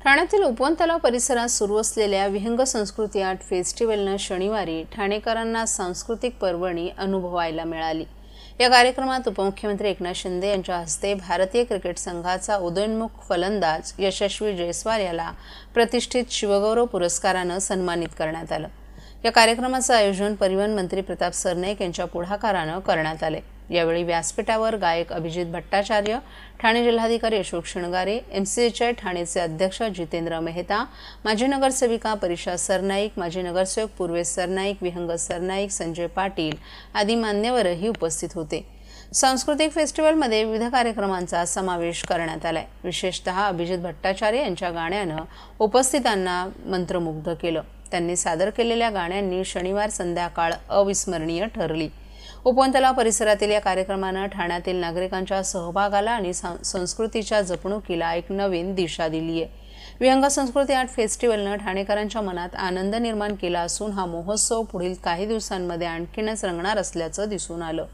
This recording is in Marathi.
ठाण्यातील उपवन तलाव परिसरात सुरू असलेल्या विहंग संस्कृती आर्ट फेस्टिवलनं शनिवारी ठाणेकरांना सांस्कृतिक पर्वणी अनुभवायला मिळाली। या कार्यक्रमात उपमुख्यमंत्री एकनाथ शिंदे यांच्या हस्ते भारतीय क्रिकेट संघाचा उदयोन्मुख फलंदाज यशस्वी जयस्वाल याला प्रतिष्ठित शिवगौरव पुरस्कारानं सन्मानित करण्यात आलं। या कार्यक्रमाचं आयोजन परिवहन मंत्री प्रताप सरनाईक यांच्या पुढाकारानं करण्यात आले। यावेळी व्यासपीठावर गायक अभिजित भट्टाचार्य, ठाणे जिल्हाधिकारी अशोक शिणगारे, एमसीएचआय ठाणेचे अध्यक्ष जितेंद्र मेहता, माजी नगरसेविका परिषा सरनाईक, माजी नगरसेवक पूर्वेश सरनाईक, विहंग सरनाईक, संजय पाटील आदी मान्यवरही उपस्थित होते। सांस्कृतिक फेस्टिवलमध्ये विविध कार्यक्रमांचा समावेश करण्यात आलाय। विशेषतः अभिजित भट्टाचार्य यांच्या गाण्यानं उपस्थितांना मंत्रमुग्ध केलं। त्यांनी सादर केलेल्या गाण्यांनी शनिवार संध्याकाळ अविस्मरणीय ठरली। उपवन तलाव परिसरातील या कार्यक्रमानं ठाण्यातील नागरिकांच्या सहभागाला आणि संस्कृतीच्या जपणुकीला एक नवीन दिशा दिली आहे। विहंग संस्कृती आर्ट फेस्टिवलनं ठाणेकरांच्या मनात आनंद निर्माण केला असून हा महोत्सव पुढील काही दिवसांमध्ये आणखीनच रंगणार असल्याचं दिसून आलं।